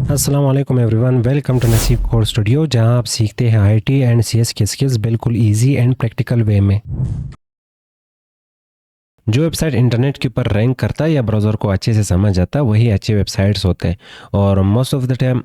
अस्सलाम वालेकुम everyone, welcome to नसीब कोड स्टूडियो, जहां आप सीखते हैं आईटी एंड सीएस के स्किल्स बिल्कुल इजी एंड प्रैक्टिकल वे में। जो वेबसाइट इंटरनेट के ऊपर रैंक करता है या ब्राउज़र को अच्छे से समझ आता है वही अच्छे वेबसाइट्स होते हैं। और मोस्ट ऑफ द टाइम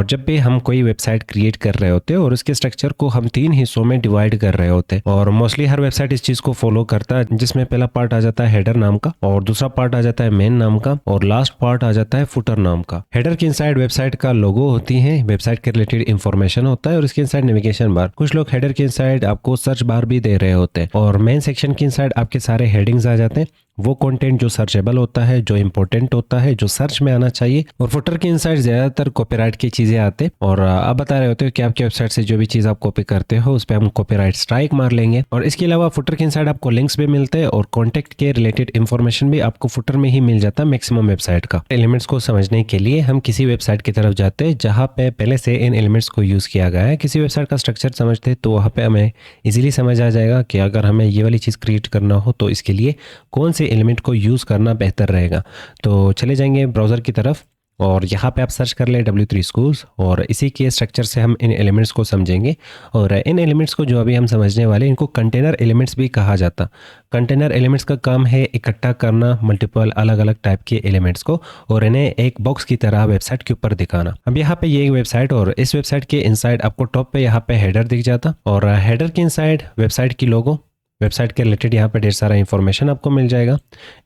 जब भी हम कोई वेबसाइट क्रिएट कर रहे होते हैं और उसके स्ट्रक्चर को हम 3 हिस्सों में डिवाइड कर रहे होते हैं, और मोस्टली हर वेबसाइट इस चीज़ को फॉलो करता है, जिसमें पहला पार्ट आ जाता है हेडर नाम का, और दूसरा पार्ट आ जाता है मेन नाम का, और लास्ट पार्ट आ जाता है फुटर नाम का। हेडर के इनसाइड वेबसाइट का लोगो होती है, वेबसाइट के रिलेटेड इंफॉर्मेशन होता है, और इसके इनसाइड नेविगेशन बार। कुछ लोग हेडर के इनसाइड आपको सर्च बार भी दे रहे होते हैं, और मेन सेक्शन के इनसाइड आपके सारे हेडिंग्स आ जाते हैं, वो कंटेंट जो सर्चेबल होता है, जो इंपॉर्टेंट होता है, जो सर्च में आना चाहिए। और फुटर के इनसाइड ज्यादातर कॉपीराइट की चीजें आते हैं, और आप बता रहे होते हो कि आपकी वेबसाइट से जो भी चीज आप कॉपी करते हो उस पर हम कॉपीराइट स्ट्राइक मार लेंगे। और इसके अलावा फुटर के इनसाइड आपको लिंक्स भी मिलते हैं, और कॉन्टेक्ट के रिलेटेड इंफॉर्मेशन भी आपको फुटर में ही मिल जाता है मैक्सिमम वेबसाइट का। एलिमेंट्स को समझने के लिए हम किसी वेबसाइट की तरफ जाते हैं जहाँ पे पहले से इन एलिमेंट्स को यूज किया गया है। किसी वेबसाइट का स्ट्रक्चर समझते हैं तो वहाँ पे हमें इजीली समझ आ जाएगा कि अगर हमें ये वाली चीज़ क्रिएट करना हो तो इसके लिए कौन से एलिमेंट को यूज़ करना बेहतर रहेगा। तो चले जाएंगे ब्राउज़र की तरफ, और यहाँ पे आप सर्च कर ले W3 Schools, और इसी के स्ट्रक्चर से हम इन एलिमेंट्स को समझेंगे। और इन एलिमेंट्स को जो अभी हम समझने वाले, इनको कंटेनर एलिमेंट्स भी कहा जाता। कंटेनर एलिमेंट्स का काम है इकट्ठा करना मल्टीपल अलग अलग टाइप के एलिमेंट्स को, और इन्हें एक बॉक्स की तरह वेबसाइट के ऊपर दिखाना। अब यहाँ पे ये वेबसाइट, और इस वेबसाइट के इनसाइड आपको टॉप पे यहाँ पे हेडर दिख जाता, और हेडर के इनसाइड वेबसाइट की लोगो, वेबसाइट के रिलेटेड यहाँ पे ढेर सारा इंफॉर्मेशन आपको मिल जाएगा।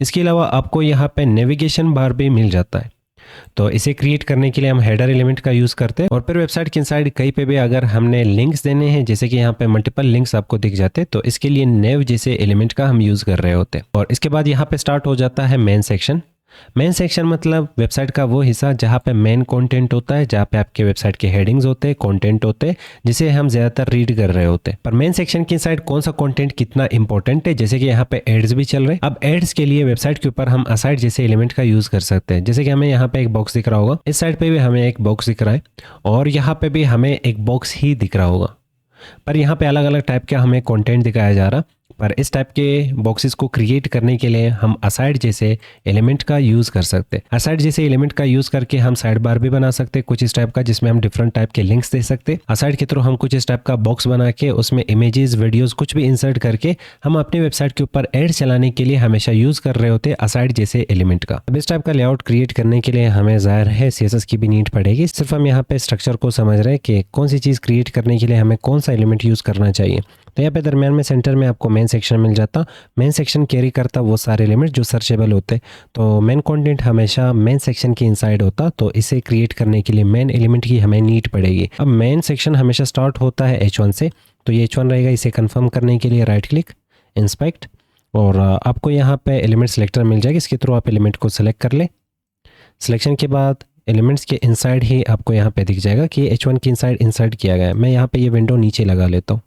इसके अलावा आपको यहाँ पे नेविगेशन बार भी मिल जाता है। तो इसे क्रिएट करने के लिए हम हेडर एलिमेंट का यूज़ करते हैं, और फिर वेबसाइट के इनसाइड कहीं पे भी अगर हमने लिंक्स देने हैं, जैसे कि यहाँ पे मल्टीपल लिंक्स आपको दिख जाते हैं, तो इसके लिए नेव जैसे एलिमेंट का हम यूज़ कर रहे होते हैं। और इसके बाद यहाँ पे स्टार्ट हो जाता है मेन सेक्शन। मेन सेक्शन मतलब वेबसाइट का वो हिस्सा जहाँ पे मेन कंटेंट होता है, जहाँ पे आपके वेबसाइट के हेडिंग्स होते हैं, कंटेंट होते हैं, जिसे हम ज़्यादातर रीड कर रहे होते हैं। पर मेन सेक्शन की साइड कौन सा कंटेंट कितना इंपॉर्टेंट है, जैसे कि यहाँ पे एड्स भी चल रहे हैं। अब एड्स के लिए वेबसाइट के ऊपर हम असाइड जैसे एलिमेंट का यूज़ कर सकते हैं। जैसे कि हमें यहाँ पे एक बॉक्स दिख रहा होगा, इस साइड पे भी हमें एक बॉक्स दिख रहा है, और यहाँ पे भी हमें एक बॉक्स ही दिख रहा होगा, पर यहाँ पे अलग अलग टाइप का हमें कंटेंट दिखाया जा रहा। पर इस टाइप के बॉक्सेस को क्रिएट करने के लिए हम असाइड जैसे एलिमेंट का यूज़ कर सकते हैं। असाइड जैसे एलिमेंट का यूज़ करके हम साइड बार भी बना सकते हैं कुछ इस टाइप का, जिसमें हम डिफरेंट टाइप के लिंक्स दे सकते हैं। असाइड के थ्रू हम कुछ इस टाइप का बॉक्स बना के उसमें इमेजेस, वीडियोस कुछ भी इंसर्ट करके हम अपनी वेबसाइट के ऊपर एड चलाने के लिए हमेशा यूज़ कर रहे होते हैं असाइड जैसे एलिमेंट का। अब इस टाइप का लेआउट क्रिएट करने के लिए हमें ज़ाहिर है CSS की भी नीड पड़ेगी। सिर्फ हम यहाँ पे स्ट्रक्चर को समझ रहे हैं कि कौन सी चीज़ क्रिएट करने के लिए हमें कौन सा एलिमेंट यूज़ करना चाहिए। तो यहाँ पे दरमियान में सेंटर में आपको मेन सेक्शन मिल जाता। मेन सेक्शन कैरी करता वो सारे एलिमेंट जो सर्चेबल होते। तो मेन कंटेंट हमेशा मेन सेक्शन के इनसाइड होता, तो इसे क्रिएट करने के लिए मेन एलिमेंट की हमें नीड पड़ेगी। अब मेन सेक्शन हमेशा स्टार्ट होता है H1 से, तो ये H1 रहेगा। इसे कंफर्म करने के लिए राइट क्लिक, इंस्पेक्ट, और आपको यहाँ पे एलिमेंट सेलेक्टर मिल जाएगी। इसके थ्रू आप एलिमेंट को सेलेक्ट कर ले। सिलेक्शन के बाद एलिमेंट्स के इनसाइड ही आपको यहाँ पे दिख जाएगा कि H1 के इनसाइड इंसर्ट किया गया है। मैं यहाँ पे ये विंडो नीचे लगा लेता हूँ।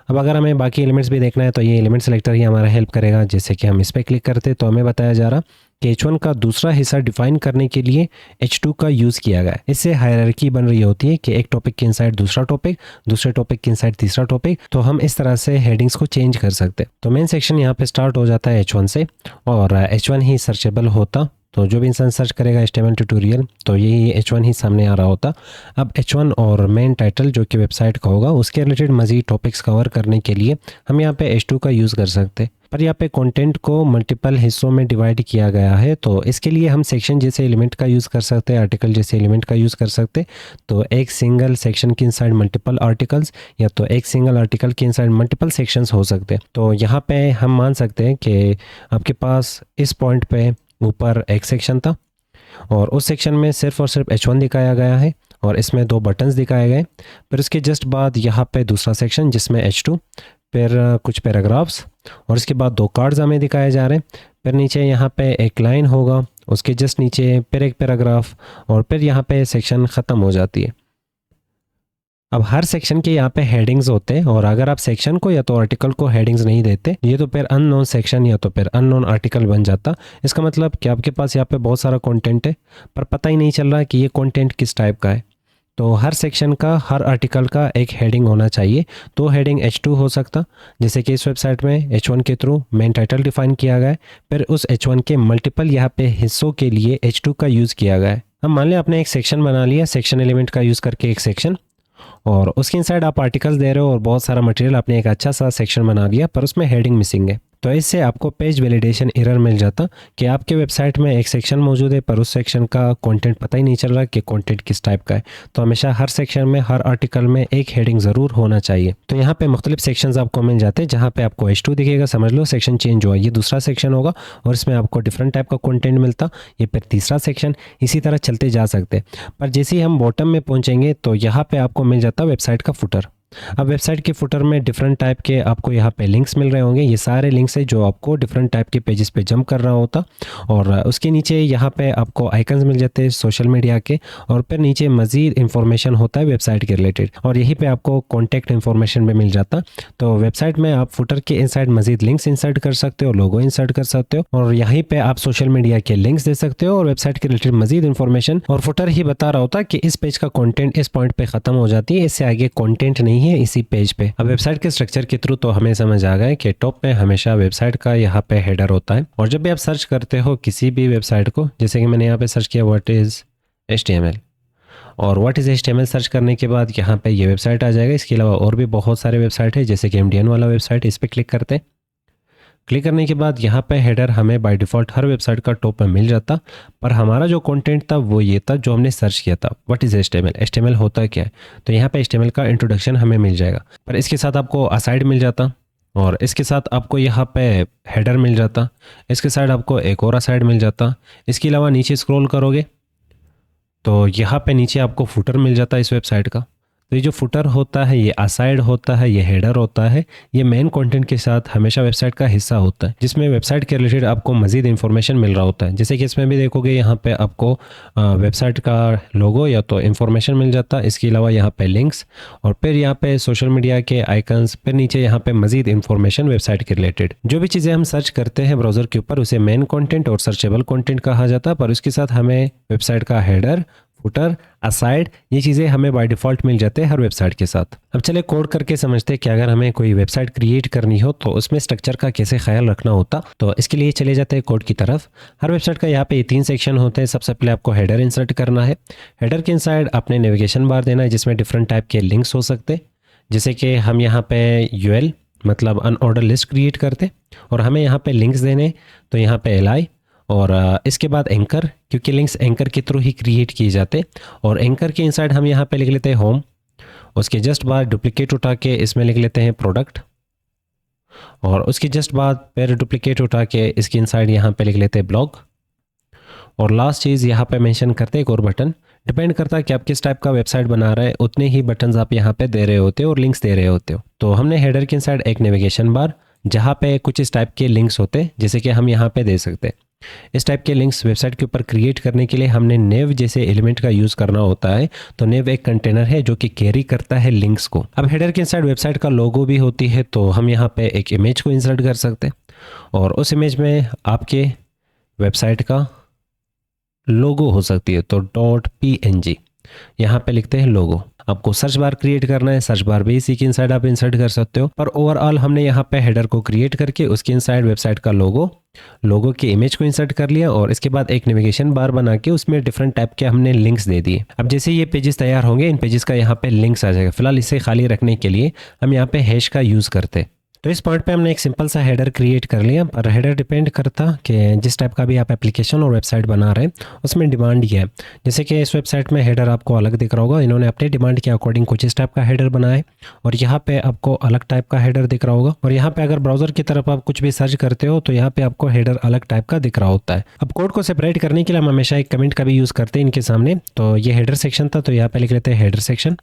अब अगर हमें बाकी एलिमेंट्स भी देखना है तो ये एलिमेंट सेलेक्टर ही हमारा हेल्प करेगा। जैसे कि हम इस पर क्लिक करते तो हमें बताया जा रहा कि H1 का दूसरा हिस्सा डिफाइन करने के लिए H2 का यूज़ किया गया है। इससे हायरार्की बन रही होती है कि एक टॉपिक के इनसाइड दूसरा टॉपिक, दूसरे टॉपिक के इनसाइड तीसरा टॉपिक, तो हम इस तरह से हेडिंग्स को चेंज कर सकते हैं। तो मेन सेक्शन यहाँ पे स्टार्ट हो जाता है H1 से, और H1 ही सर्चेबल होता। तो जो भी इंसान सर्च करेगा HTML ट्यूटोरियल तो यही H1 ही सामने आ रहा होता। अब H1 और मेन टाइटल जो कि वेबसाइट का होगा उसके रिलेटेड मज़ीद टॉपिक्स कवर करने के लिए हम यहाँ पे H2 का यूज़ कर सकते हैं। पर यहाँ पे कंटेंट को मल्टीपल हिस्सों में डिवाइड किया गया है, तो इसके लिए हम सेक्शन जैसे एलिमेंट का यूज़ कर सकते हैं, आर्टिकल जैसे एलिमेंट का यूज़ कर सकते हैं। तो एक सिंगल सेक्शन के इनसाइड मल्टीपल आर्टिकल्स, या तो एक सिंगल आर्टिकल के इनसाइड मल्टीपल सेक्शंस हो सकते हैं। तो यहाँ पे हम मान सकते हैं कि आपके पास इस पॉइंट पे ऊपर एक सेक्शन था, और उस सेक्शन में सिर्फ और सिर्फ H1 दिखाया गया है, और इसमें 2 बटन्स दिखाए गए। फिर उसके जस्ट बाद यहाँ पे दूसरा सेक्शन जिसमें H2, फिर कुछ पैराग्राफ्स, और इसके बाद 2 कार्ड्स हमें दिखाए जा रहे हैं। फिर नीचे यहाँ पे एक लाइन होगा, उसके जस्ट नीचे फिर एक पैराग्राफ, और फिर यहाँ पे सेक्शन ख़त्म हो जाती है। अब हर सेक्शन के यहाँ पे हेडिंग्स होते हैं, और अगर आप सेक्शन को या तो आर्टिकल को हेडिंग्स नहीं देते, ये तो फिर अननोन सेक्शन या तो फिर अननोन आर्टिकल बन जाता। इसका मतलब कि आपके पास यहाँ पे बहुत सारा कंटेंट है पर पता ही नहीं चल रहा कि ये कंटेंट किस टाइप का है। तो हर सेक्शन का, हर आर्टिकल का एक हेडिंग होना चाहिए। तो हेडिंग H2 हो सकता, जैसे कि इस वेबसाइट में H1 के थ्रू मेन टाइटल डिफाइन किया गया है, फिर उस H1 के मल्टीपल यहाँ पे हिस्सों के लिए H2 का यूज़ किया गया है। अब मान लिया आपने एक सेक्शन बना लिया, सेक्शन एलिमेंट का यूज़ करके एक सेक्शन, और उसके इनसाइड आप आर्टिकल्स दे रहे हो और बहुत सारा मटेरियल, आपने एक अच्छा सा सेक्शन बना दिया पर उसमें हेडिंग मिसिंग है। तो इससे आपको पेज वैलिडेशन एरर मिल जाता कि आपके वेबसाइट में एक सेक्शन मौजूद है पर उस सेक्शन का कंटेंट पता ही नहीं चल रहा कि कंटेंट किस टाइप का है। तो हमेशा हर सेक्शन में, हर आर्टिकल में एक हेडिंग ज़रूर होना चाहिए। तो यहाँ पे मुख्तलिफ सेक्शंस आपको मिल जाते हैं, जहाँ पे आपको H2 दिखेगा, समझ लो सेक्शन चेंज हुआ, ये दूसरा सेक्शन होगा और इसमें आपको डिफरेंट टाइप का कंटेंट मिलता, ये फिर तीसरा सेक्शन, इसी तरह चलते जा सकते। पर जैसे ही हम बॉटम में पहुँचेंगे तो यहाँ पे आपको मिल जाता वेबसाइट का फुटर। अब वेबसाइट के फुटर में डिफरेंट टाइप के आपको यहाँ पे लिंक्स मिल रहे होंगे, ये सारे लिंक्स है जो आपको डिफरेंट टाइप के पेजेस पे जंप कर रहा होता, और उसके नीचे यहाँ पे आपको आइकन्स मिल जाते हैं सोशल मीडिया के, और फिर नीचे मज़ीद इंफॉर्मेशन होता है वेबसाइट के रिलेटेड, और यहीं पे आपको कॉन्टैक्ट इन्फॉर्मेशन भी मिल जाता। तो वेबसाइट में आप फुटर के इनसाइड मज़ीद लिंक्स इंसर्ट कर सकते हो, लोगो इंसर्ट कर सकते हो, और यहीं पे आप सोशल मीडिया के लिंक्स दे सकते हो और वेबसाइट के रिलेटेड मज़ीद इंफॉर्मेशन। और फुटर ही बता रहा होता कि इस पेज का कॉन्टेंट इस पॉइंट पर ख़त्म हो जाती है, इससे आगे कॉन्टेंट नहीं है इसी पेज पे। अब वेबसाइट के स्ट्रक्चर के थ्रू तो हमें समझ आ गया कि टॉप पे हमेशा वेबसाइट का यहाँ पे हेडर होता है, और जब भी आप सर्च करते हो किसी भी वेबसाइट को, जैसे कि मैंने यहाँ पे सर्च किया व्हाट इज़ HTML, और व्हाट इज़ HTML सर्च करने के बाद यहाँ पे ये वेबसाइट आ जाएगा। इसके अलावा और भी बहुत सारे वेबसाइट है, जैसे कि MDN वाला वेबसाइट, इस पर क्लिक करते हैं। क्लिक करने के बाद यहाँ पे हेडर हमें बाय डिफ़ॉल्ट हर वेबसाइट का टॉप में मिल जाता, पर हमारा जो कंटेंट था वो ये था जो हमने सर्च किया था, व्हाट इज़ HTML होता क्या है। तो यहाँ पे HTML का इंट्रोडक्शन हमें मिल जाएगा, पर इसके साथ आपको असाइड मिल जाता, और इसके साथ आपको यहाँ पे हेडर मिल जाता, इसके साइड आपको एक और असाइड मिल जाता। इसके अलावा नीचे स्क्रॉल करोगे तो यहाँ पे नीचे आपको फुटर मिल जाता है इस वेबसाइट का। तो ये जो फुटर होता है, ये असाइड होता है, ये हेडर होता है, ये मेन कंटेंट के साथ हमेशा वेबसाइट का हिस्सा होता है, जिसमें वेबसाइट के रिलेटेड आपको मज़ीद इन्फॉर्मेशन मिल रहा होता है। जैसे कि इसमें भी देखोगे यहाँ पे आपको वेबसाइट का लोगो या तो इन्फॉर्मेशन मिल जाता है, इसके अलावा यहाँ पे लिंक्स, और फिर यहाँ पे सोशल मीडिया के आइकन्स, फिर नीचे यहाँ पे मज़ीद इन्फॉर्मेशन वेबसाइट के रिलेटेड। जो भी चीज़ें हम सर्च करते हैं ब्राउज़र के ऊपर उसे मेन कॉन्टेंट और सर्चेबल कॉन्टेंट कहा जाता है, पर उसके साथ हमें वेबसाइट का हेडर, फुटर, असाइड, ये चीज़ें हमें बाय डिफ़ॉल्ट मिल जाते हैं हर वेबसाइट के साथ। अब चले कोड करके समझते हैं कि अगर हमें कोई वेबसाइट क्रिएट करनी हो तो उसमें स्ट्रक्चर का कैसे ख्याल रखना होता। तो इसके लिए चले जाते हैं कोड की तरफ। हर वेबसाइट का यहाँ पे 3 सेक्शन होते हैं। सबसे पहले आपको हेडर इंसर्ट करना है। हेडर के इनसाइड आपने नेविगेशन बार देना है, जिसमें डिफरेंट टाइप के लिंक्स हो सकते, जैसे कि हम यहाँ पे UL मतलब अनऑर्डर लिस्ट क्रिएट करते, और हमें यहाँ पे लिंक्स देने, तो यहाँ पे LI, और इसके बाद एंकर, क्योंकि लिंक्स एंकर के थ्रू ही क्रिएट किए जाते, और एंकर के इनसाइड हम यहाँ पे लिख लेते हैं होम, उसके जस्ट बाद डुप्लीकेट उठा के इसमें लिख लेते हैं प्रोडक्ट, और उसके जस्ट बाद फिर डुप्लीकेट उठा के इसके इनसाइड यहाँ पे लिख लेते हैं ब्लॉग, और लास्ट चीज़ यहाँ पे मेंशन करते हैं एक और बटन। डिपेंड करता है कि आप किस टाइप का वेबसाइट बना रहे हैं, उतने ही बटन्स आप यहाँ पे दे रहे होते हो और लिंक्स दे रहे होते हो। तो हमने हेडर के इनसाइड एक नेविगेशन बार, जहाँ पे कुछ इस टाइप के लिंक्स होते, जैसे कि हम यहाँ पे दे सकते हैं। इस टाइप के लिंक्स वेबसाइट के ऊपर क्रिएट करने के लिए हमने नेव जैसे एलिमेंट का यूज़ करना होता है। तो नेव एक कंटेनर है जो कि कैरी करता है लिंक्स को। अब हेडर के इनसाइड वेबसाइट का लोगो भी होती है, तो हम यहाँ पे एक इमेज को इंसर्ट कर सकते हैं, और उस इमेज में आपके वेबसाइट का लोगो हो सकती है। तो .png यहाँ पे लिखते हैं लोगो। आपको सर्च बार क्रिएट करना है, सर्च बार भी इसी के इनसाइड आप इंसर्ट कर सकते हो, पर ओवरऑल हमने यहाँ पे हेडर को क्रिएट करके उसके इनसाइड वेबसाइट का लोगो के इमेज को इंसर्ट कर लिया, और इसके बाद एक नेविगेशन बार बना के उसमें डिफरेंट टाइप के हमने लिंक्स दे दिए। अब जैसे ये पेजेस तैयार होंगे, इन पेजेस का यहाँ पे लिंक्स आ जाएगा। फिलहाल इसे खाली रखने के लिए हम यहाँ पे हैश का यूज़ करते हैं। तो इस पॉइंट पे हमने एक सिंपल सा हेडर क्रिएट कर लिया, पर हेडर डिपेंड करता कि जिस टाइप का भी आप एप्लीकेशन और वेबसाइट बना रहे हैं उसमें डिमांड ये है। जैसे कि इस वेबसाइट में हेडर आपको अलग दिख रहा होगा, इन्होंने अपने डिमांड के अकॉर्डिंग कुछ इस टाइप का हेडर बनाया है, और यहाँ पे आपको अलग टाइप का हेडर दिख रहा होगा। और यहाँ पे अगर ब्राउजर की तरफ आप कुछ भी सर्च करते हो तो यहाँ पे आपको हेडर अलग टाइप का दिख रहा होता है। अब कोड को सेपरेट करने के लिए हम हमेशा एक कमेंट का भी यूज़ करते हैं इनके सामने। तो ये हेडर सेक्शन था, तो यहाँ पे लिख लेते हैं हेडर सेक्शन,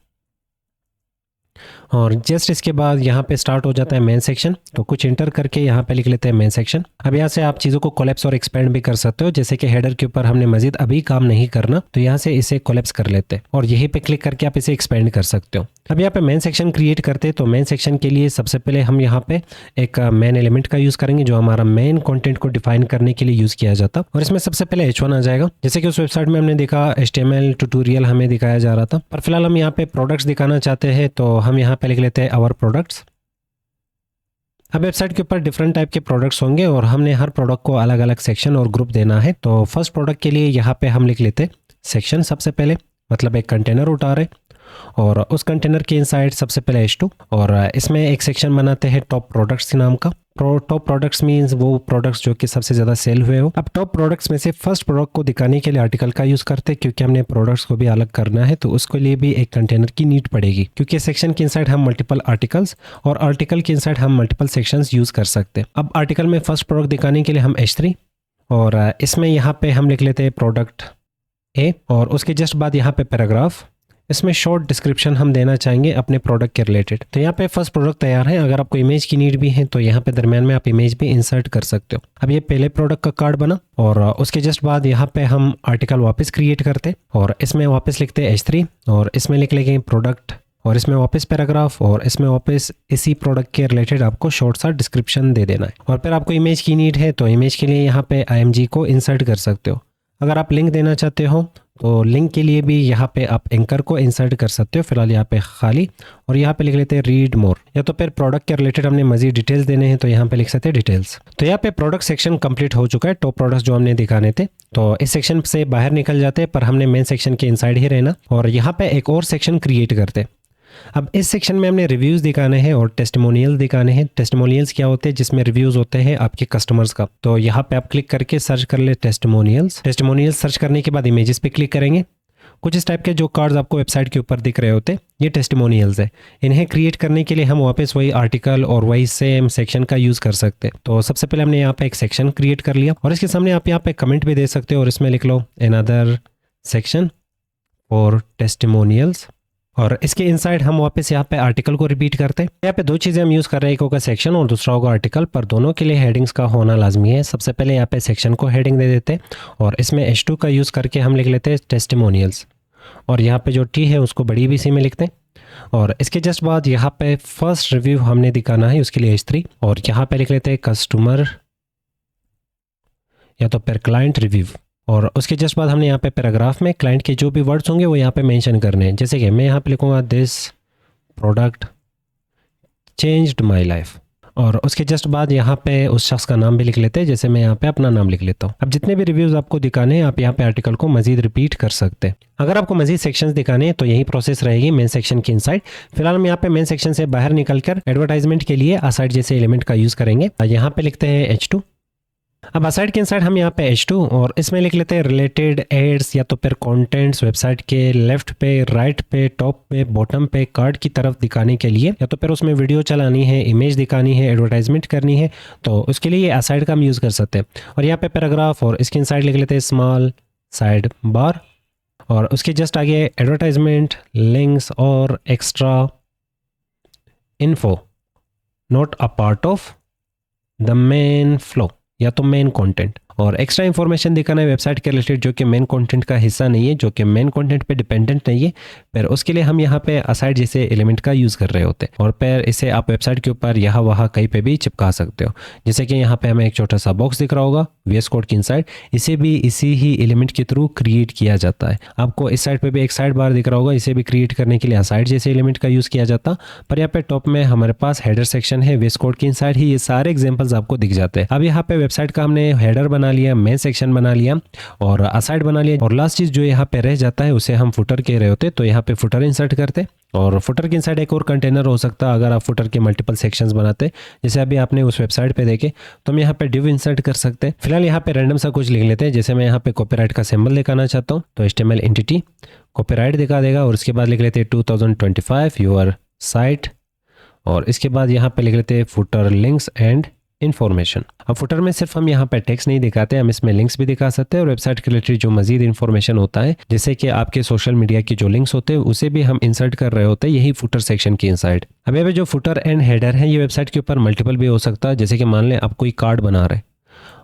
और जस्ट इसके बाद यहाँ पे स्टार्ट हो जाता है मेन सेक्शन। तो कुछ इंटर करके यहाँ पे लिख लेते हैं मेन सेक्शन। अब यहाँ से आप चीज़ों को कोलैप्स और एक्सपेंड भी कर सकते हो, जैसे कि हेडर के ऊपर हमने मजीद अभी काम नहीं करना, तो यहाँ से इसे कोलैप्स कर लेते हैं, और यहीं पे क्लिक करके आप इसे एक्सपेंड कर सकते हो। अब यहाँ पे मेन सेक्शन क्रिएट करते हैं, तो मेन सेक्शन के लिए सबसे पहले हम यहाँ पे एक मेन एलिमेंट का यूज़ करेंगे जो हमारा मेन कंटेंट को डिफाइन करने के लिए यूज़ किया जाता, और इसमें सबसे पहले H1 आ जाएगा। जैसे कि उस वेबसाइट में हमने देखा HTML ट्यूटोरियल हमें दिखाया जा रहा था, पर फिलहाल हम यहाँ पे प्रोडक्ट्स दिखाना चाहते हैं, तो हम यहाँ पे लिख लेते हैं आवर प्रोडक्ट्स। अब वेबसाइट के ऊपर डिफरेंट टाइप के प्रोडक्ट्स होंगे और हमने हर प्रोडक्ट को अलग अलग सेक्शन और ग्रुप देना है। तो फर्स्ट प्रोडक्ट के लिए यहाँ पे हम लिख लेते सेक्शन सबसे पहले, मतलब एक कंटेनर उठा रहे और उस कंटेनर के इनसाइड सबसे पहले H2, और इसमें एक सेक्शन बनाते हैं टॉप प्रोडक्ट्स नाम का। टॉप प्रोडक्ट्स मींस वो प्रोडक्ट्स जो कि सबसे ज़्यादा सेल हुए हो। अब टॉप प्रोडक्ट्स में से फर्स्ट प्रोडक्ट को दिखाने के लिए आर्टिकल का यूज़ करते हैं, क्योंकि हमने प्रोडक्ट्स को भी अलग करना है, तो उसके लिए भी एक कंटेनर की नीड पड़ेगी, क्योंकि सेक्शन के इनसाइड हम मल्टीपल आर्टिकल्स और आर्टिकल के इनसाइड हम मल्टीपल सेक्शंस यूज़ कर सकते हैं। अब आर्टिकल में फर्स्ट प्रोडक्ट दिखाने के लिए हम H3, और इसमें यहाँ पे हम लिख लेते हैं प्रोडक्ट A, और उसके जस्ट बाद यहाँ पे पैराग्राफ, इसमें शॉर्ट डिस्क्रिप्शन हम देना चाहेंगे अपने प्रोडक्ट के रिलेटेड। तो यहाँ पे फर्स्ट प्रोडक्ट तैयार है। अगर आपको इमेज की नीड भी है तो यहाँ पे दरमियान में आप इमेज भी इंसर्ट कर सकते हो। अब ये पहले प्रोडक्ट का कार्ड बना, और उसके जस्ट बाद यहाँ पे हम आर्टिकल वापस क्रिएट करते और इसमें वापस लिखते हैं H3, और इसमें लिख लेंगे प्रोडक्ट, और इसमें वापस पैराग्राफ, और इसमें वापस इसी प्रोडक्ट के रिलेटेड आपको शॉर्ट सा डिस्क्रिप्शन दे देना है। और फिर आपको इमेज की नीड है तो इमेज के लिए यहाँ पे IMG को इंसर्ट कर सकते हो। अगर आप लिंक देना चाहते हो तो लिंक के लिए भी यहाँ पे आप एंकर को इंसर्ट कर सकते हो। फिलहाल यहाँ पे खाली, और यहाँ पे लिख लेते हैं रीड मोर, या तो फिर प्रोडक्ट के रिलेटेड हमने मजीद डिटेल्स देने हैं तो यहाँ पे लिख सकते हैं डिटेल्स। तो यहाँ पे प्रोडक्ट सेक्शन कंप्लीट हो चुका है, टॉप प्रोडक्ट्स जो हमने दिखाने थे। तो इस सेक्शन से बाहर निकल जाते हैं, पर हमने मेन सेक्शन के इनसाइड ही रहना, और यहाँ पे एक और सेक्शन क्रिएट करते। अब इस सेक्शन में हमने रिव्यूज़ दिखाने हैं और टेस्टिमोनियल दिखाने हैं। टेस्टिमोनियल्स क्या होते हैं? जिसमें रिव्यूज़ होते हैं आपके कस्टमर्स का। तो यहाँ पे आप क्लिक करके सर्च कर ले टेस्टिमोनियल्स। टेस्टिमोनियल्स सर्च करने के बाद इमेजेस पे क्लिक करेंगे। कुछ इस टाइप के जो कार्ड्स आपको वेबसाइट के ऊपर दिख रहे होते हैं, ये टेस्टिमोनियल्स है। इन्हें क्रिएट करने के लिए हम वापस वही आर्टिकल और वही सेम सेक्शन का यूज़ कर सकते हैं। तो सबसे पहले हमने यहाँ पे एक सेक्शन क्रिएट कर लिया, और इसके सामने आप यहाँ पे कमेंट भी दे सकते हो, और इसमें लिख लो अनदर सेक्शन फॉर टेस्टिमोनियल्स, और इसके इनसाइड हम वापस यहाँ पे आर्टिकल को रिपीट करते हैं। यहाँ पे दो चीज़ें हम यूज़ कर रहे हैं, एक होगा सेक्शन और दूसरा होगा आर्टिकल, पर दोनों के लिए हेडिंग्स का होना लाजमी है। सबसे पहले यहाँ पे सेक्शन को हेडिंग दे देते हैं, और इसमें H2 का यूज़ करके हम लिख लेते हैं टेस्टिमोनियल्स, और यहाँ पे जो T है उसको बड़ी BC में लिखते हैं, और इसके जस्ट बाद यहाँ पे फर्स्ट रिव्यू हमने दिखाना है, उसके लिए H3, और यहाँ पे लिख लेते हैं कस्टमर या तो फिर क्लाइंट रिव्यू, और उसके जस्ट बाद हमने यहाँ पे पैराग्राफ में क्लाइंट के जो भी वर्ड्स होंगे वो यहाँ पे मेंशन करने हैं। जैसे कि मैं यहाँ पे लिखूँगा this product changed my life, और उसके जस्ट बाद यहाँ पे उस शख्स का नाम भी लिख लेते हैं। जैसे मैं यहाँ पे अपना नाम लिख लेता हूँ। अब जितने भी रिव्यूज़ आपको दिखाने हैं आप यहाँ पे आर्टिकल को मजीद रिपीट कर सकते हैं। अगर आपको मजीद सेक्शंस दिखाने हैं तो यही प्रोसेस रहेगी मेन सेक्शन के इनसाइड। फिलहाल हम यहाँ पे मेन सेक्शन से बाहर निकलकर एडवर्टाइजमेंट के लिए असाइड जैसे एलिमेंट का यूज़ करेंगे। यहाँ पे लिखते हैं H2। अब असाइड के इनसाइड हम यहाँ पे H2, और इसमें लिख लेते हैं रिलेटेड एड्स या तो फिर कंटेंट्स वेबसाइट के लेफ्ट पे, राइट पे, टॉप पे, बॉटम पे, कार्ड की तरफ दिखाने के लिए, या तो फिर उसमें वीडियो चलानी है, इमेज दिखानी है, एडवर्टाइजमेंट करनी है, तो उसके लिए ये असाइड का हम यूज़ कर सकते हैं। और यहाँ पे पैराग्राफ, और इसके इनसाइड लिख लेते हैं स्मॉल साइड बार, और उसके जस्ट आगे एडवर्टाइजमेंट, लिंक्स और extra info not a part of the main flow या तो मेन कंटेंट, और एक्स्ट्रा इन्फॉर्मेशन दिखाना है वेबसाइट के रिलेटेड जो कि मेन कंटेंट का हिस्सा नहीं है, जो कि मेन कंटेंट पे डिपेंडेंट नहीं है। फिर उसके लिए हम यहाँ पे असाइड जैसे एलिमेंट का यूज़ कर रहे होते हैं, और फिर इसे आप वेबसाइट के ऊपर यहाँ वहाँ कहीं पे भी चिपका सकते हो। जैसे कि यहाँ पे हमें एक छोटा सा बॉक्स दिख रहा होगा VS कोड के इनसाइड, इसे भी इसी ही एलिमेंट के थ्रू क्रिएट किया जाता है। आपको इस साइड पे भी एक साइड बार दिख रहा होगा, इसे भी क्रिएट करने के लिए असाइड जैसे एलिमेंट का यूज़ किया जाता। पर यहाँ पे टॉप में हमारे पास हेडर सेक्शन है, VS कोड के इनसाइड ही ये सारे एग्जाम्पल्स आपको दिख जाते हैं। अब यहाँ पे वेबसाइट का हमने हेडर बना लिया, मेन सेक्शन बना लिया और असाइड बना लिया, और लास्ट चीज़ जो यहाँ पे रह जाता है उसे हम फुटर कह रहे होते। तो यहाँ पे फुटर इंसर्ट करते, और फुटर के इनसाइड एक और कंटेनर हो सकता है अगर आप फुटर के मल्टीपल सेक्शंस बनाते, जैसे अभी आपने उस वेबसाइट पे देखे, तो हम यहाँ पे डिव इंसर्ट कर सकते हैं। फिलहाल यहाँ पे रैंडम सा कुछ लिख लेते हैं। जैसे मैं यहाँ पे कॉपीराइट का सिंबल दिखाना चाहता हूँ, तो HTML एंटिटी कॉपीराइट दिखा देगा, और उसके बाद लिख लेते हैं 2025 योर साइट, और इसके बाद यहाँ पे लिख लेते हैं फुटर लिंक्स एंड इन्फॉर्मेशन। अब फुटर में सिर्फ हम यहाँ पे टेक्स्ट नहीं दिखाते, हम इसमें लिंक्स भी दिखा सकते हैं, और वेबसाइट के रिलेटेड जो मजीद इन्फॉर्मेशन होता है, जैसे कि आपके सोशल मीडिया के जो लिंक्स होते हैं उसे भी हम इंसर्ट कर रहे होते हैं यही फुटर सेक्शन के इनसाइड। अब यहाँ पे जो फुटर एंड हेडर है ये वेबसाइट के ऊपर मल्टीपल भी हो सकता है। जैसे कि मान लें आप कोई कार्ड बना रहे,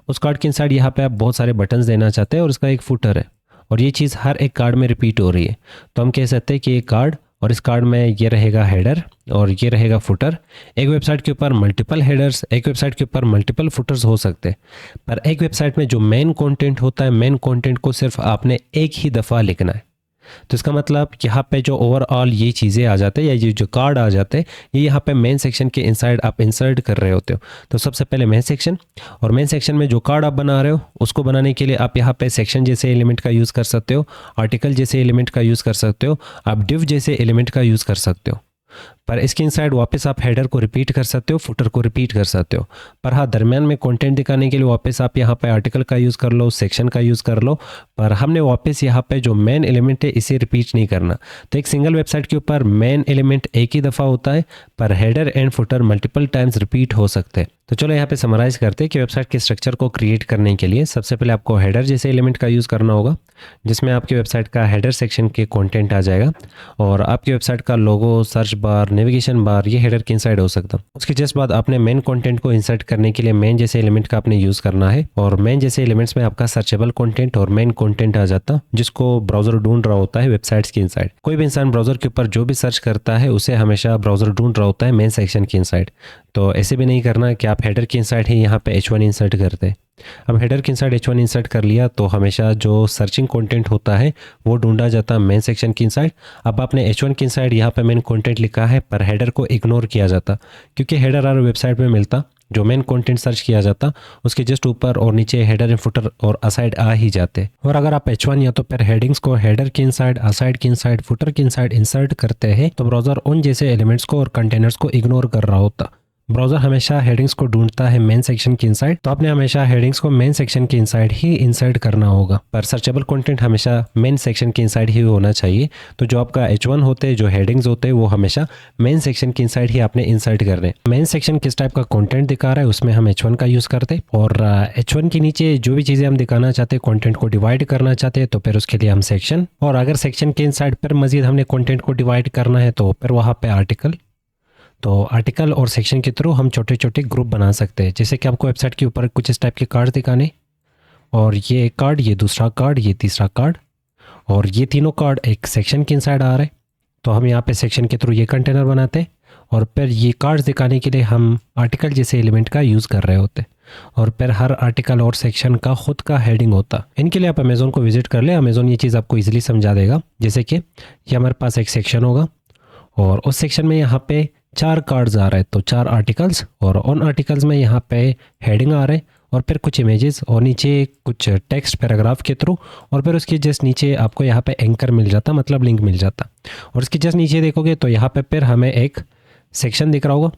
उस कार्ड के इनसाइड यहाँ पे आप बहुत सारे बटन्स देना चाहते हैं, और उसका एक फुटर है, और ये चीज़ हर एक कार्ड में रिपीट हो रही है, तो हम कह सकते हैं कि ये कार्ड और इस कार्ड में ये रहेगा हेडर और ये रहेगा फुटर। एक वेबसाइट के ऊपर मल्टीपल हेडर्स, एक वेबसाइट के ऊपर मल्टीपल फुटर्स हो सकते हैं, पर एक वेबसाइट में जो मेन कंटेंट होता है, मेन कंटेंट को सिर्फ आपने एक ही दफ़ा लिखना है। तो इसका मतलब यहाँ पे जो ओवरऑल ये चीज़ें आ जाते हैं या ये जो कार्ड आ जाते हैं, ये यहाँ पे मेन सेक्शन के इनसाइड आप इंसर्ट कर रहे होते हो। तो सबसे पहले मेन सेक्शन, और मेन सेक्शन में जो कार्ड आप बना रहे हो उसको बनाने के लिए आप यहाँ पे सेक्शन जैसे एलिमेंट का यूज़ कर सकते हो, आर्टिकल जैसे एलिमेंट का यूज़ कर सकते हो, आप डिव जैसे एलिमेंट का यूज़ कर सकते हो। पर इसके इनसाइड वापस आप हेडर को रिपीट कर सकते हो, फुटर को रिपीट कर सकते हो। पर हाँ, दरमियान में कंटेंट दिखाने के लिए वापस आप यहाँ पे आर्टिकल का यूज़ कर लो, सेक्शन का यूज़ कर लो, पर हमने वापस यहाँ पे जो मेन एलिमेंट है इसे रिपीट नहीं करना। तो एक सिंगल वेबसाइट के ऊपर मेन एलिमेंट एक ही दफ़ा होता है, पर header and footer multiple times repeat हो सकते हैं। तो चलो यहाँ पे समराइज़ करते हैं कि वेबसाइट के स्ट्रक्चर को क्रिएट करने के लिए सबसे पहले आपको हेडर जैसे एलिमेंट का यूज़ करना होगा, जिसमें आपकी वेबसाइट का हेडर सेक्शन के कंटेंट आ जाएगा और आपकी वेबसाइट का लोगो, सर्च बार, नेविगेशन बार ये हेडर के इनसाइड हो सकता है। उसके जस्ट बाद आपने मेन कंटेंट को इंसर्ट करने के लिए मेन जैसे एलिमेंट का आपने यूज़ करना है, और मेन जैसे एलिमेंट्स में आपका सर्चेबल कंटेंट और मेन कंटेंट आ जाता, जिसको ब्राउज़र ढूंढ रहा होता है वेबसाइट्स के इनसाइड। कोई भी इंसान ब्राउज़र के ऊपर जो भी सर्च करता है उसे हमेशा ब्राउज़र ढूंढ रहा होता है मेन सेक्शन के इनसाइड। तो ऐसे भी नहीं करना कि आप हेडर के इनसाइड ही यहाँ पे H1 इंसर्ट करते। अब हेडर के इनसाइड H1 इंसर्ट कर लिया तो हमेशा जो सर्चिंग कंटेंट होता है वो ढूंढा जाता मेन सेक्शन के इनसाइड। अब आपने H1 के इनसाइड यहाँ पे मेन कंटेंट लिखा है, पर हेडर को इग्नोर किया जाता, क्योंकि हेडर हर वेबसाइट में मिलता, जो मेन कंटेंट सर्च किया जाता उसके जस्ट ऊपर और नीचे हेडर एंड फुटर और असाइड आ ही जाते। और अगर आप H1 या तो फिर हेडिंग्स को हेडर के इनसाइड, असाइड के इनसाइड, फुटर के इनसाइड इंसर्ट करते हैं तो ब्राउज़र उन जैसे एलिमेंट्स को और कंटेनर्स को इग्नोर कर रहा होता। ब्राउज़र हमेशा हेडिंग्स को ढूंढता है मेन सेक्शन के इनसाइड, तो आपने हमेशा हेडिंग्स को मेन सेक्शन के इनसाइड ही इंसर्ट करना होगा। पर सर्चेबल कंटेंट हमेशा मेन सेक्शन के इनसाइड ही होना चाहिए। तो जो आपका H1 होते हैं, जो हेडिंग्स होते हैं, वो हमेशा मेन सेक्शन के इनसाइड ही आपने इंसर्ट करने। मेन सेक्शन किस टाइप का कंटेंट दिखा रहा है उसमें हम H1 का यूज़ करते, और H1 के नीचे जो भी चीज़ें हम दिखाना चाहते हैं, कंटेंट को डिवाइड करना चाहते हैं, तो फिर उसके लिए हम सेक्शन, और अगर सेक्शन के इनसाइड पर मजीद हमने कंटेंट को डिवाइड करना है तो फिर वहाँ पे आर्टिकल। तो आर्टिकल और सेक्शन के थ्रू हम छोटे छोटे ग्रुप बना सकते हैं। जैसे कि आपको वेबसाइट के ऊपर कुछ इस टाइप के कार्ड दिखाने, और ये एक कार्ड, ये दूसरा कार्ड, ये तीसरा कार्ड, और ये तीनों कार्ड एक सेक्शन के इनसाइड आ रहे हैं। तो हम यहाँ पे सेक्शन के थ्रू ये कंटेनर बनाते हैं, और फिर ये कार्ड्स दिखाने के लिए हम आर्टिकल जैसे एलिमेंट का यूज़ कर रहे होते, और फिर हर आर्टिकल और सेक्शन का खुद का हेडिंग होता। इनके लिए आप अमेज़ोन को विजिट कर ले, अमेज़ोन ये चीज़ आपको ईजिली समझा देगा। जैसे कि ये हमारे पास एक सेक्शन होगा और उस सेक्शन में यहाँ पे 4 कार्ड्स आ रहे हैं, तो 4 आर्टिकल्स, और उन आर्टिकल्स में यहाँ पे हेडिंग आ रहे हैं, और फिर कुछ इमेजेस, और नीचे कुछ टेक्स्ट पैराग्राफ के थ्रू, और फिर उसके जस्ट नीचे आपको यहाँ पे एंकर मिल जाता, मतलब लिंक मिल जाता। और उसके जस्ट नीचे देखोगे तो यहाँ पे फिर हमें एक सेक्शन दिख रहा होगा,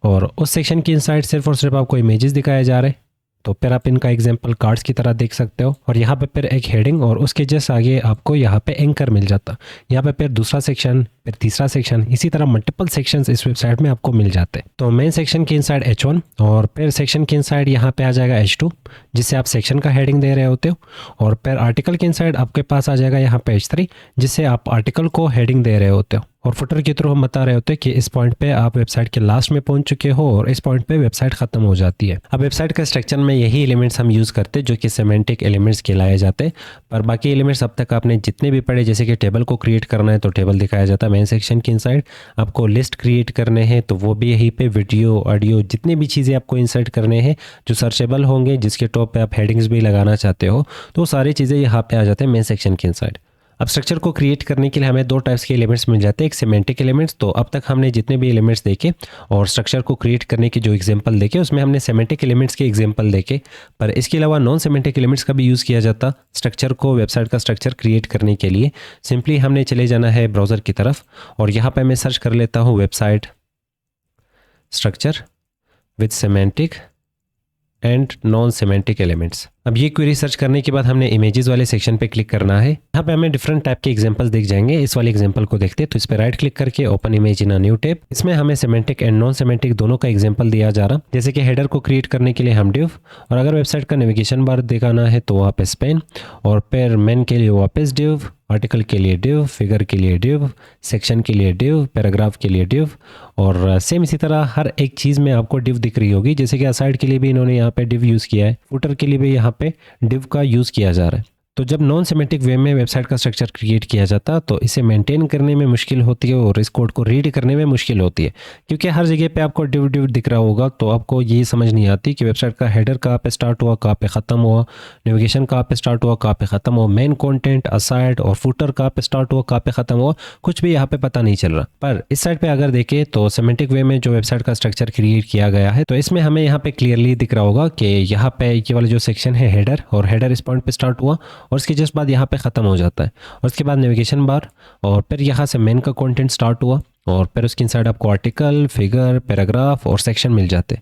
और उस सेक्शन की इनसाइड सिर्फ और सिर्फ आपको इमेजेस दिखाए जा रहे हैं। तो फिर आप इनका एग्जांपल कार्ड्स की तरह देख सकते हो, और यहाँ पे फिर एक हेडिंग, और उसके जस्ट आगे आपको यहाँ पे एंकर मिल जाता। यहाँ पे फिर दूसरा सेक्शन, फिर तीसरा सेक्शन, इसी तरह मल्टीपल सेक्शंस इस वेबसाइट में आपको मिल जाते हैं। तो मेन सेक्शन के इनसाइड H1, और फिर सेक्शन के इनसाइड यहाँ पे आ जाएगा H2, जिससे आप सेक्शन का हेडिंग दे रहे होते हो, और फिर आर्टिकल के इनसाइड आपके पास आ जाएगा यहाँ पे H3, जिससे आप आर्टिकल को हेडिंग दे रहे होते हो। और फुटर के थ्रू हम बता रहे होते हैं कि इस पॉइंट पे आप वेबसाइट के लास्ट में पहुंच चुके हो और इस पॉइंट पे वेबसाइट खत्म हो जाती है। अब वेबसाइट का स्ट्रक्चर में यही एलिमेंट्स हम यूज़ करते हैं जो कि सेमेंटिक एलिमेंट्स कहलाए जाते हैं। पर बाकी एलिमेंट्स अब तक आपने जितने भी पढ़े, जैसे कि टेबल को क्रिएट करना है तो टेबल दिखाया जाता है मेन सेक्शन के इनसाइड, आपको लिस्ट क्रिएट करने हैं तो वो भी यहीं पे, वीडियो, ऑडियो, जितनी भी चीज़ें आपको इंसर्ट करने हैं जो सर्चेबल होंगे, जिसके टॉप पे आप हेडिंग्स भी लगाना चाहते हो, तो सारी चीज़ें यहाँ पे आ जाते हैं मेन सेक्शन के इनसाइड। अब स्ट्रक्चर को क्रिएट करने के लिए हमें 2 टाइप्स के एलिमेंट्स मिल जाते हैं, एक सिमेंटिक एलिमेंट्स। तो अब तक हमने जितने भी एलिमेंट्स देखे और स्ट्रक्चर को क्रिएट करने के जो एग्जांपल देखे उसमें हमने सिमेंटिक एलिमेंट्स के एग्जांपल देखे, पर इसके अलावा नॉन सिमेंटिक एलिमेंट्स का भी यूज़ किया जाता स्ट्रक्चर को, वेबसाइट का स्ट्रक्चर क्रिएट करने के लिए। सिंपली हमने चले जाना है ब्राउज़र की तरफ, और यहाँ पर मैं सर्च कर लेता हूँ website structure with semantic and non semantic elements. अब ये क्वेरी सर्च करने के बाद हमने इमेजेस वाले सेक्शन पे क्लिक करना है। यहाँ पे हमें डिफरेंट टाइप के एग्जांपल्स दिख जाएंगे। इस वाले एग्जांपल को देखते हैं तो इस पे राइट क्लिक करके open image in a new tab. इसमें हमें सिमेंटिक एंड नॉन सिमेंटिक दोनों का एग्जांपल दिया जा रहा। जैसे कि हेडर को क्रिएट करने के लिए हम डिव, और अगर वेबसाइट का नेविगेशन बार दिखाना है तो वहाँ पे स्पेन, और फिर मेन के लिए वापस डिव, आर्टिकल के लिए डिव, फिगर के लिए डिव, सेक्शन के लिए डिव, पैराग्राफ के लिए डिव, और सेम इसी तरह हर एक चीज़ में आपको डिव दिख रही होगी। जैसे कि असाइड के लिए भी इन्होंने यहाँ पे डिव यूज़ किया है, फुटर के लिए भी यहाँ पे डिव का यूज़ किया जा रहा है। तो जब नॉन सिमेट्रिक वे में वेबसाइट का स्ट्रक्चर क्रिएट किया जाता तो इसे मेंटेन करने में मुश्किल होती है और इस कोड को रीड करने में मुश्किल होती है, क्योंकि हर जगह पे आपको डिव डिव दिख रहा होगा तो आपको ये समझ नहीं आती कि वेबसाइट का हेडर कहाँ पे स्टार्ट हुआ, कहाँ पे ख़त्म हुआ, नेविगेशन कहाँ पे स्टार्ट हुआ, कहाँ पे ख़त्म हुआ, मेन कंटेंट, असाइड और फुटर कहाँ पे स्टार्ट हुआ, कहाँ पे ख़त्म हुआ, कुछ भी यहाँ पे पता नहीं चल रहा। पर इस साइड पे अगर देखें तो सिमेंटिक वे में जो वेबसाइट का स्ट्रक्चर क्रिएट किया गया है तो इसमें हमें यहाँ पे क्लियरली दिख रहा होगा कि यहाँ पे ये वाला जो सेक्शन है हेडर, और हेडर इस पॉइंट पे स्टार्ट हुआ और उसके जस्ट बाद यहाँ पे ख़त्म हो जाता है, और उसके बाद नेविगेशन बार, और फिर यहाँ से मेन का कंटेंट स्टार्ट हुआ और फिर उसकी इनसाइड आपको आर्टिकल, फिगर, पैराग्राफ और सेक्शन मिल जाते।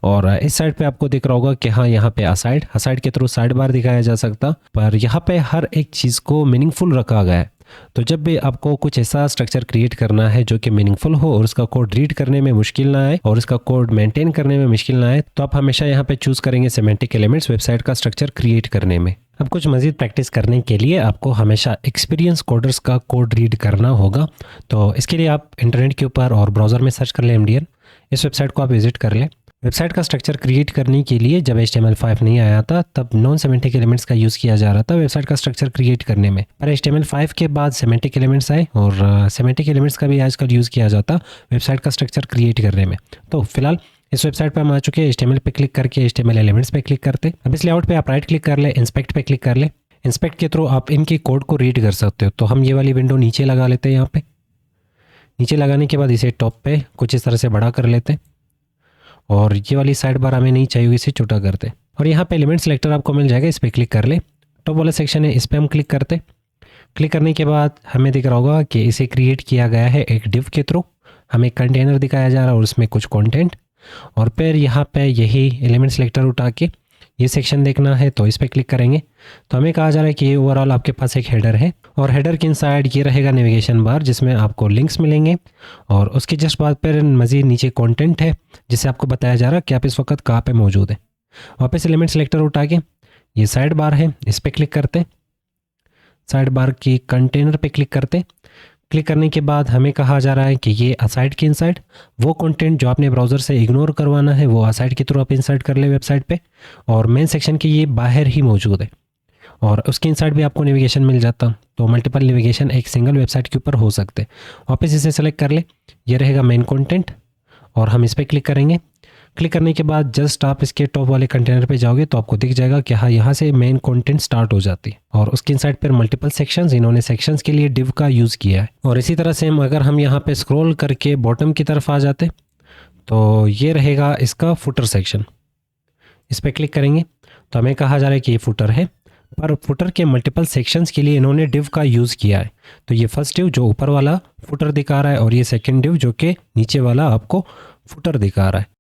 और इस साइड पे आपको दिख रहा होगा कि हाँ यहाँ पे असाइड के थ्रू साइड बार दिखाया जा सकता, पर यहाँ पे हर एक चीज़ को मीनिंगफुल रखा गया है। तो जब भी आपको कुछ ऐसा स्ट्रक्चर क्रिएट करना है जो कि मीनिंगफुल हो और उसका कोड रीड करने में मुश्किल ना आए और उसका कोड मेंटेन करने में मुश्किल ना आए, तो आप हमेशा यहाँ पे चूज़ करेंगे सिमेंटिक एलिमेंट्स वेबसाइट का स्ट्रक्चर क्रिएट करने में। अब कुछ मज़ीद प्रैक्टिस करने के लिए आपको हमेशा एक्सपीरियंस कोडर्स का कोड रीड करना होगा। तो इसके लिए आप इंटरनेट के ऊपर और ब्राउज़र में सर्च कर लें MDN, इस वेबसाइट को आप विजिट कर लें। वेबसाइट का स्ट्रक्चर क्रिएट करने के लिए जब HTML5 नहीं आया था तब नॉन सिमेंटिक एलिमेंट्स का यूज़ किया जा रहा था वेबसाइट का स्ट्रक्चर क्रिएट करने में, पर HTML5 के बाद सिमेंटिक एलिमेंट्स आए और सिमेंटिक एलिमेंट्स का भी आजकल यूज़ किया जाता वेबसाइट का स्ट्रक्चर क्रिएट करने में। तो फिलहाल इस वेबसाइट पर हम आ चुके हैं। HTML पे क्लिक करके HTML एलिमेंट्स पे क्लिक करते। अब इस लेआउट पे आप राइट क्लिक कर ले, इंस्पेक्ट पे क्लिक कर ले। इंस्पेक्ट के थ्रू आप इनके कोड को रीड कर सकते हो। तो हम ये वाली विंडो नीचे लगा लेते हैं। यहाँ पे नीचे लगाने के बाद इसे टॉप पे कुछ इस तरह से बड़ा कर लेते हैं और ये वाली साइड बार हमें नहीं चाहिए, इसे छोटा करते। और यहाँ पे एलिमेंट सेलेक्टर आपको मिल जाएगा, इस पर क्लिक कर ले। टॉप वाला सेक्शन है, इस पर हम क्लिक करते। क्लिक करने के बाद हमें दिख रहा होगा कि इसे क्रिएट किया गया है एक डिव के थ्रू। हमें कंटेनर दिखाया जा रहा है और उसमें कुछ कंटेंट, और फिर यहाँ पे यही एलिमेंट सेलेक्टर उठा के ये सेक्शन देखना है तो इस पर क्लिक करेंगे। तो हमें कहा जा रहा है कि ये ओवरऑल आपके पास एक हेडर है और हेडर के इनसाइड ये रहेगा नेविगेशन बार जिसमें आपको लिंक्स मिलेंगे, और उसके जस्ट बाद फिर मज़ीद नीचे कंटेंट है जिससे आपको बताया जा रहा है कि आप इस वक्त कहाँ पे मौजूद है। वापस एलिमेंट सेलेक्टर उठा के ये साइड बार है, इस पर क्लिक करते। साइड बार की कंटेनर पे क्लिक करते। क्लिक करने के बाद हमें कहा जा रहा है कि ये असाइड के इनसाइड वो कंटेंट जो आपने ब्राउज़र से इग्नोर करवाना है वो असाइड के थ्रू आप इंसर्ट कर ले वेबसाइट पे, और मेन सेक्शन के ये बाहर ही मौजूद है और उसके इनसाइड भी आपको नेविगेशन मिल जाता। तो मल्टीपल नेविगेशन एक सिंगल वेबसाइट के ऊपर हो सकते। वापस इसे सेलेक्ट कर ले, ये रहेगा मेन कंटेंट और हम इस पर क्लिक करेंगे। क्लिक करने के बाद जस्ट आप इसके टॉप वाले कंटेनर पे जाओगे तो आपको दिख जाएगा कि हाँ यहाँ से मेन कंटेंट स्टार्ट हो जाती है, और उसके इनसाइड पर मल्टीपल सेक्शंस, इन्होंने सेक्शंस के लिए डिव का यूज़ किया है। और इसी तरह से अगर हम यहाँ पे स्क्रॉल करके बॉटम की तरफ आ जाते तो ये रहेगा इसका फुटर सेक्शन। इस पर क्लिक करेंगे तो हमें कहा जा रहा है कि ये फुटर है, पर फुटर के मल्टीपल सेक्शंस के लिए इन्होंने डिव का यूज़ किया है। तो ये फर्स्ट डिव जो ऊपर वाला फुटर दिखा रहा है और ये सेकंड डिव जो कि नीचे वाला आपको फुटर दिखा रहा है।